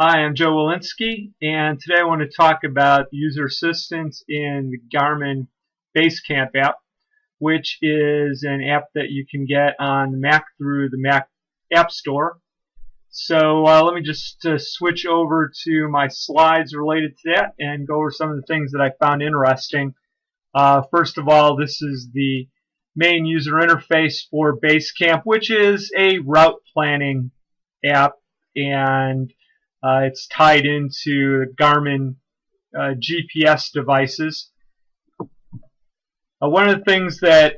Hi, I'm Joe Walensky, and today I want to talk about user assistance in the Garmin BaseCamp app, which is an app that you can get on the Mac through the Mac App Store. So let me just switch over to my slides related to that and go over some of the things that I found interesting. First of all, this is the main user interface for BaseCamp, which is a route planning app, and it's tied into Garmin GPS devices. One of the things that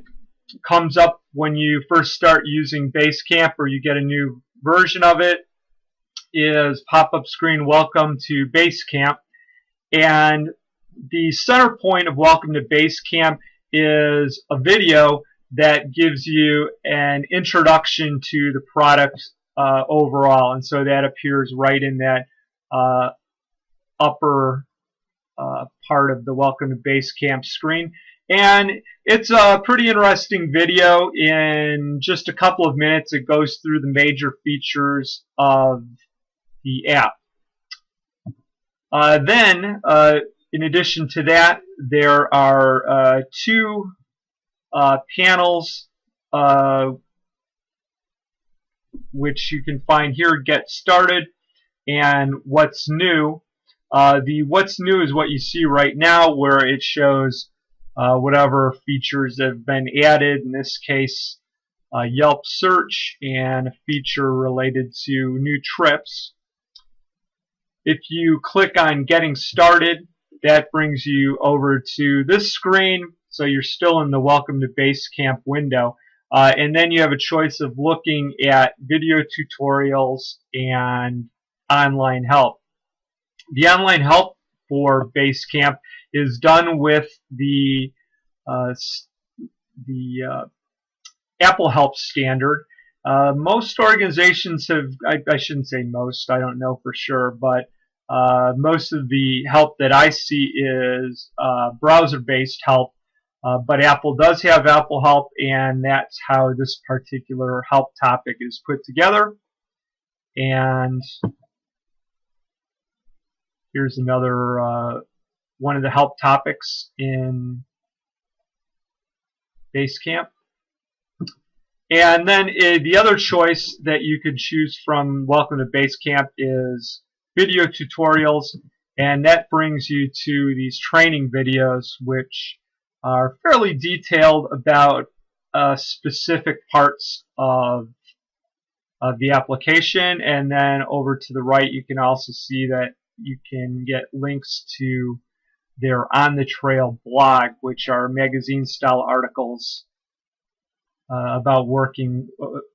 comes up when you first start using BaseCamp or you get a new version of it is pop-up screen, welcome to BaseCamp. And the center point of welcome to BaseCamp is a video that gives you an introduction to the product overall, and so that appears right in that upper part of the Welcome to BaseCamp screen. And it's a pretty interesting video. In just a couple of minutes, it goes through the major features of the app. Then, in addition to that, there are two panels which you can find here: Get Started and What's New. The What's New is what you see right now, where it shows whatever features have been added, in this case Yelp search and a feature related to new trips. If you click on Getting Started, that brings you over to this screen, so you're still in the Welcome to BaseCamp window. And then you have a choice of looking at video tutorials and online help. The online help for BaseCamp is done with the Apple Help standard. Most organizations have, I shouldn't say most, I don't know for sure, but most of the help that I see is browser-based help. But Apple does have Apple Help, and that's how this particular help topic is put together. And here's another one of the help topics in BaseCamp. And then the other choice that you could choose from Welcome to BaseCamp is video tutorials, and that brings you to these training videos, which are fairly detailed about specific parts of the application. And then over to the right, you can also see that you can get links to their On the Trail blog, which are magazine-style articles about working,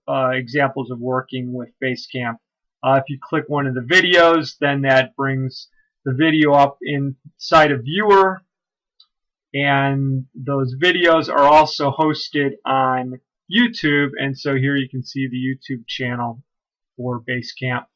examples of working with BaseCamp. If you click one of the videos, then that brings the video up inside a viewer, and those videos are also hosted on YouTube, and so here you can see the YouTube channel for BaseCamp.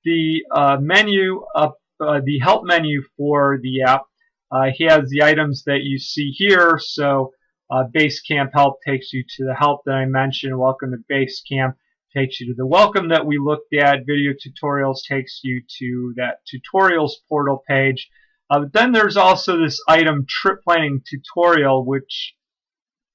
The menu up, the help menu for the app has the items that you see here. So BaseCamp Help takes you to the help that I mentioned. Welcome to BaseCamp takes you to the welcome that we looked at. Video tutorials takes you to that tutorials portal page. Then there's also this item, trip planning tutorial, which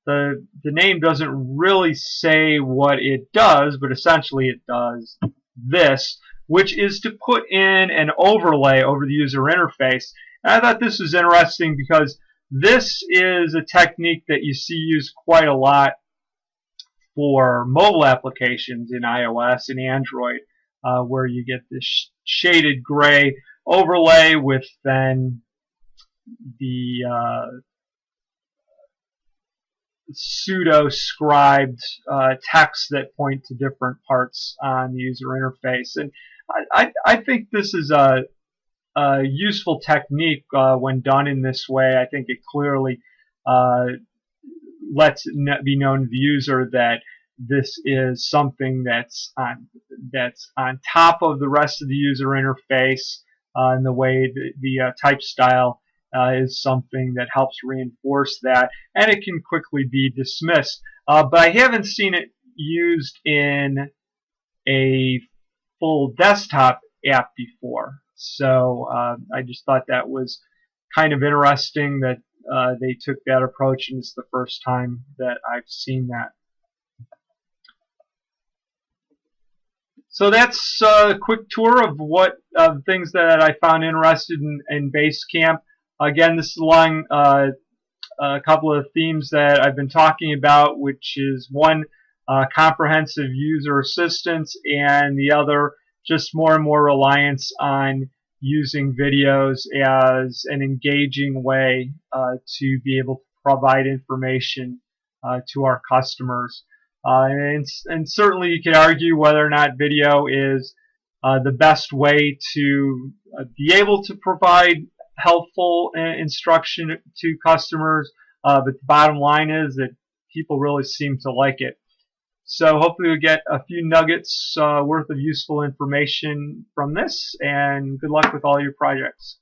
the name doesn't really say what it does, but essentially it does this, which is to put in an overlay over the user interface. And I thought this was interesting because this is a technique that you see used quite a lot for mobile applications in iOS and Android, where you get this shaded gray overlay with then the pseudo-scribed text that point to different parts on the user interface. And I think this is a useful technique when done in this way. I think it clearly lets it be known to the user that this is something that's on top of the rest of the user interface, and the way the type style is something that helps reinforce that, and it can quickly be dismissed. But I haven't seen it used in a full desktop app before. So I just thought that was kind of interesting that they took that approach, and it's the first time that I've seen that. So that's a quick tour of what things that I found interested in BaseCamp. Again, this is along a couple of themes that I've been talking about, which is one, comprehensive user assistance, and the other, just more and more reliance on using videos as an engaging way to be able to provide information to our customers. And certainly you could argue whether or not video is the best way to be able to provide helpful instruction to customers, but the bottom line is that people really seem to like it. So hopefully you'll get a few nuggets worth of useful information from this, and good luck with all your projects.